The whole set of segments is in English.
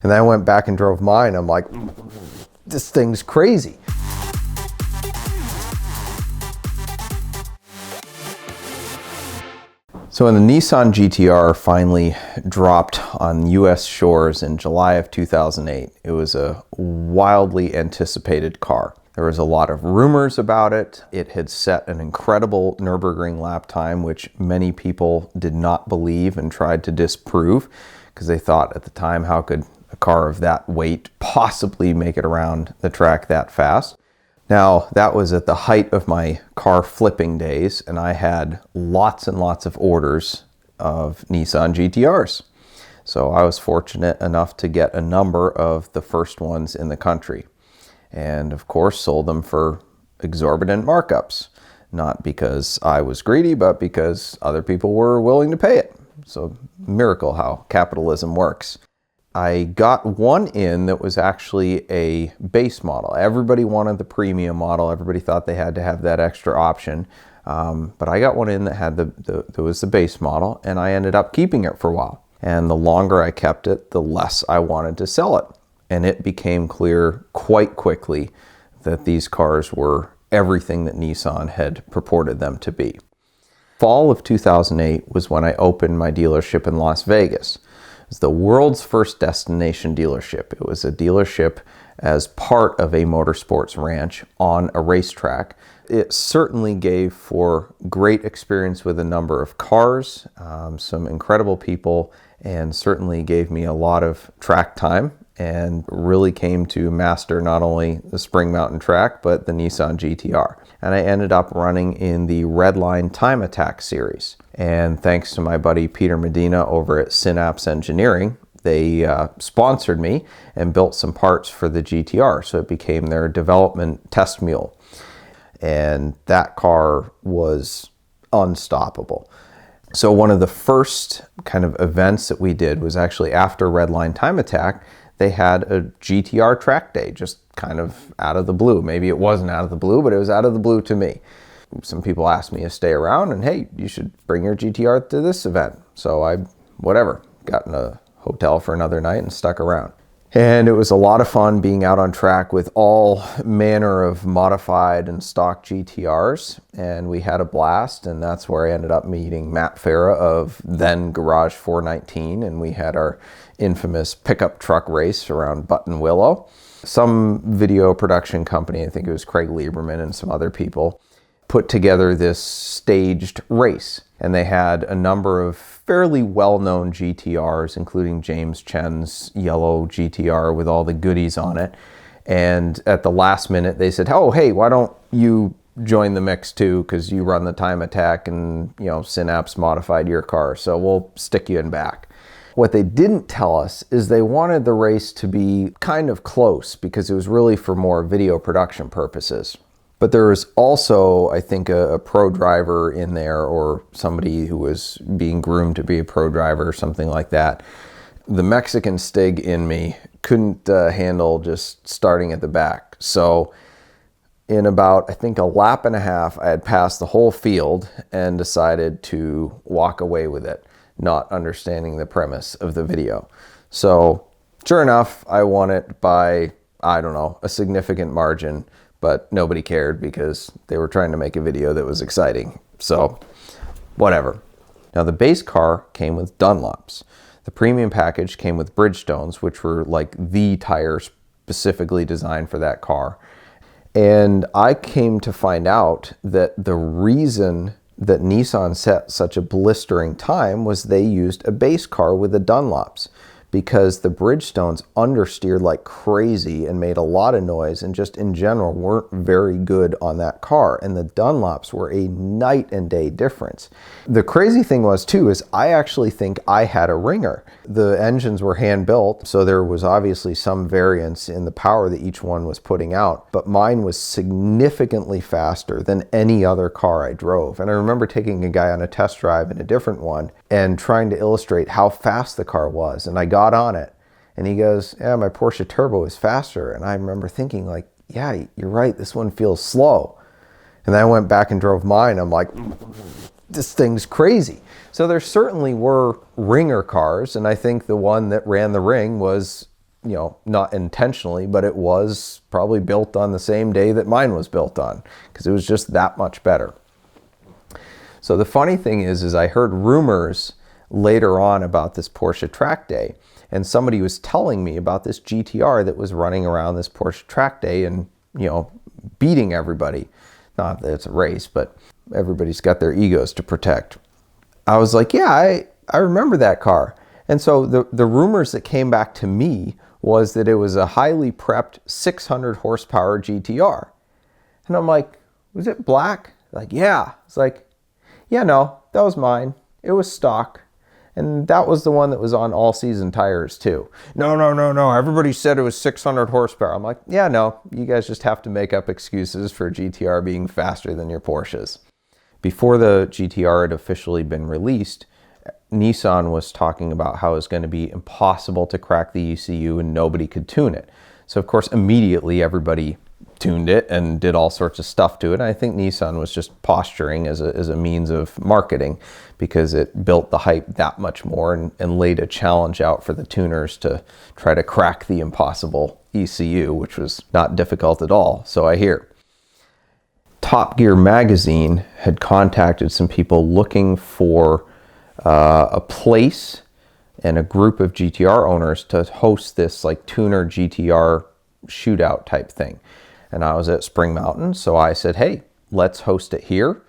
And then I went back and drove mine. I'm like, this thing's crazy. So when the Nissan GTR finally dropped on US shores in July of 2008, it was a wildly anticipated car. There was a lot of rumors about it. It had set an incredible Nürburgring lap time, which many people did not believe and tried to disprove because they thought at the time, how could a car of that weight possibly make it around the track that fast? Now, that was at the height of my car flipping days, and I had lots and lots of orders of Nissan GTRs. So I was fortunate enough to get a number of the first ones in the country. And of course, sold them for exorbitant markups. Not because I was greedy, but because other people were willing to pay it. So, miracle how capitalism works. I got one in that was actually a base model. Everybody wanted the premium model. Everybody thought they had to have that extra option. But I got one in that had that was the base model, and I ended up keeping it for a while. And the longer I kept it, the less I wanted to sell it. And it became clear quite quickly that these cars were everything that Nissan had purported them to be. Fall of 2008 was when I opened my dealership in Las Vegas. It was the world's first destination dealership. It was a dealership as part of a motorsports ranch on a racetrack. It certainly gave for great experience with a number of cars, some incredible people, and certainly gave me a lot of track time, and really came to master not only the Spring Mountain track, but the Nissan GTR. And I ended up running in the Redline Time Attack series. And thanks to my buddy Peter Medina over at Synapse Engineering, they sponsored me and built some parts for the GTR. So it became their development test mule. And that car was unstoppable. So one of the first kind of events that we did was actually after Redline Time Attack. They had a GTR track day, just kind of out of the blue. Maybe it wasn't out of the blue, but it was out of the blue to me. Some people asked me to stay around and, hey, you should bring your GTR to this event. So I, got in a hotel for another night and stuck around. And it was a lot of fun being out on track with all manner of modified and stock GTRs. And we had a blast, and that's where I ended up meeting Matt Farah of then Garage 419. And we had our infamous pickup truck race around Button Willow. Some video production company, I think it was Craig Lieberman and some other people, put together this staged race. And they had a number of fairly well-known GTRs, including James Chen's yellow GTR with all the goodies on it. And at the last minute, they said, oh, hey, why don't you join the mix too? Because you run the Time Attack and, Synapse modified your car. So we'll stick you in back. What they didn't tell us is they wanted the race to be kind of close because it was really for more video production purposes. But there was also, I think, a pro driver in there, or somebody who was being groomed to be a pro driver or something like that. The Mexican Stig in me couldn't handle just starting at the back. So in about, I think, a lap and a half, I had passed the whole field and decided to walk away with it, not understanding the premise of the video. So sure enough, I won it by, a significant margin. But nobody cared because they were trying to make a video that was exciting. So, whatever. Now, the base car came with Dunlops. The premium package came with Bridgestones, which were like the tires specifically designed for that car. And I came to find out that the reason that Nissan set such a blistering time was they used a base car with the Dunlops, because the Bridgestones understeered like crazy and made a lot of noise and just in general weren't very good on that car. And the Dunlops were a night and day difference. The crazy thing was too, is I actually think I had a ringer. The engines were hand built, so there was obviously some variance in the power that each one was putting out, but mine was significantly faster than any other car I drove. And I remember taking a guy on a test drive in a different one and trying to illustrate how fast the car was. And I got on it and he goes, yeah, my Porsche Turbo is faster. And I remember thinking like, yeah, you're right, this one feels slow. And then I went back and drove mine. I'm like, this thing's crazy. So there certainly were ringer cars, and I think the one that ran the ring was you know, not intentionally, but it was probably built on the same day that mine was built on, because it was just that much better. So the funny thing is I heard rumors later on about this Porsche track day, and somebody was telling me about this GTR that was running around this Porsche track day and, you know, beating everybody. Not that it's a race, but everybody's got their egos to protect. I was like, yeah, I remember that car. And so the rumors that came back to me was that it was a highly prepped 600 horsepower GTR. And I'm like, was it black? Like, yeah. It's like, yeah, no, that was mine. It was stock. And that was the one that was on all season tires too. No. Everybody said it was 600 horsepower. I'm like, yeah, no, you guys just have to make up excuses for GTR being faster than your Porsches. Before the GTR had officially been released, Nissan was talking about how it was going to be impossible to crack the ECU and nobody could tune it. So of course, immediately everybody tuned it and did all sorts of stuff to it. And I think Nissan was just posturing as a means of marketing, because it built the hype that much more and laid a challenge out for the tuners to try to crack the impossible ECU, which was not difficult at all, so I hear. Top Gear magazine had contacted some people looking for a place and a group of GTR owners to host this like tuner GTR shootout type thing. And I was at Spring Mountain, so I said, hey, let's host it here.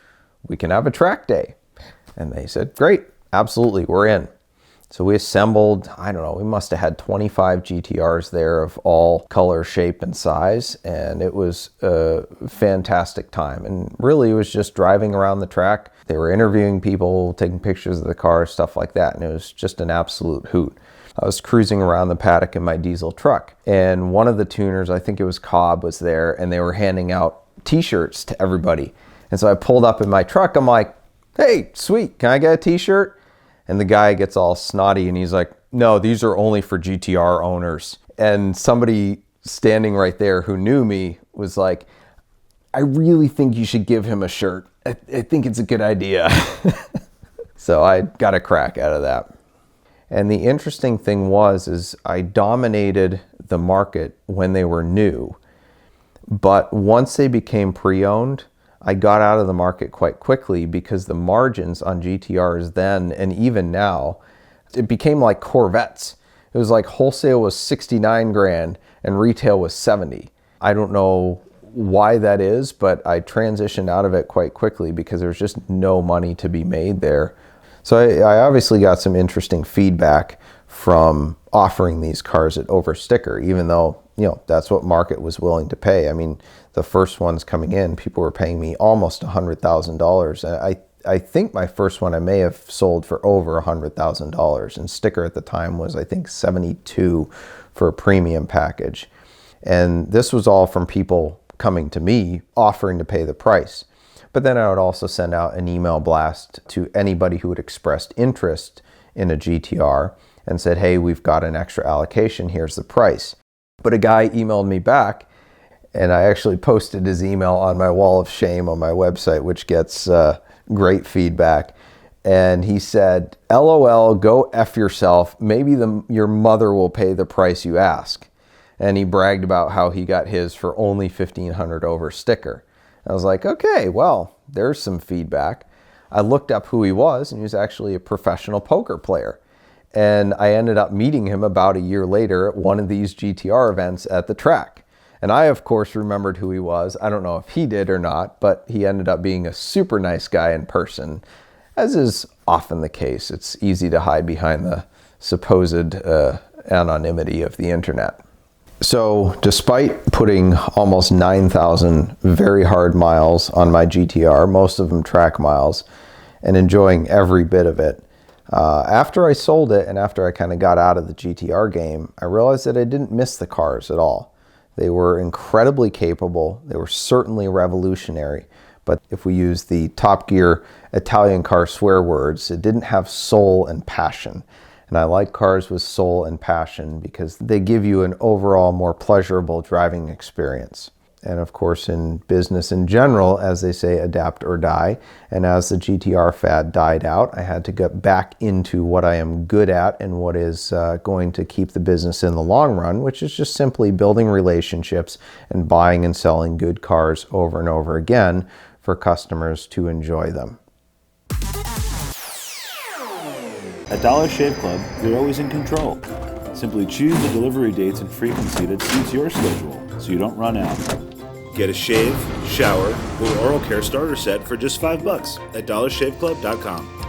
We can have a track day. And they said, great, absolutely, we're in. So we assembled, I don't know, we must have had 25 GTRs there of all color, shape, and size. And it was a fantastic time. And really, it was just driving around the track. They were interviewing people, taking pictures of the cars, stuff like that. And it was just an absolute hoot. I was cruising around the paddock in my diesel truck. And one of the tuners, I think it was Cobb, was there. And they were handing out t-shirts to everybody. And so I pulled up in my truck. I'm like, hey, sweet, can I get a t-shirt? And the guy gets all snotty and he's like, no, these are only for GTR owners. And somebody standing right there who knew me was like, I really think you should give him a shirt. I think it's a good idea. So I got a crack out of that. And the interesting thing is I dominated the market when they were new. But once they became pre-owned, I got out of the market quite quickly, because the margins on GTRs then and even now, it became like Corvettes. It was like wholesale was 69 grand and retail was 70. I don't know why that is, but I transitioned out of it quite quickly because there was just no money to be made there. So I obviously got some interesting feedback from offering these cars at over sticker, even though, you know, that's what market was willing to pay. I mean, the first ones coming in, people were paying me almost $100,000. And I think my first one I may have sold for over $100,000. And sticker at the time was, I think, 72 for a premium package. And this was all from people coming to me offering to pay the price. But then I would also send out an email blast to anybody who had expressed interest in a GTR and said, hey, we've got an extra allocation, here's the price. But a guy emailed me back, and I actually posted his email on my wall of shame on my website, which gets great feedback. And he said, LOL, go F yourself. Maybe your mother will pay the price you ask. And he bragged about how he got his for only $1,500 over sticker. I was like, okay, well, there's some feedback. I looked up who he was, and he was actually a professional poker player. And I ended up meeting him about a year later at one of these GTR events at the track. And I, of course, remembered who he was. I don't know if he did or not, but he ended up being a super nice guy in person, as is often the case. It's easy to hide behind the supposed anonymity of the internet. So despite putting almost 9,000 very hard miles on my GTR, most of them track miles, and enjoying every bit of it, after I sold it and after I kind of got out of the GTR game, I realized that I didn't miss the cars at all. They were incredibly capable. They were certainly revolutionary. But if we use the Top Gear Italian car swear words, it didn't have soul and passion. And I like cars with soul and passion because they give you an overall more pleasurable driving experience. And of course, in business in general, as they say, adapt or die. And as the GTR fad died out, I had to get back into what I am good at and what is going to keep the business in the long run, which is just simply building relationships and buying and selling good cars over and over again for customers to enjoy them. At Dollar Shave Club, you're always in control. Simply choose the delivery dates and frequency that suits your schedule so you don't run out. Get a shave, shower, or oral care starter set for just $5 at dollarshaveclub.com.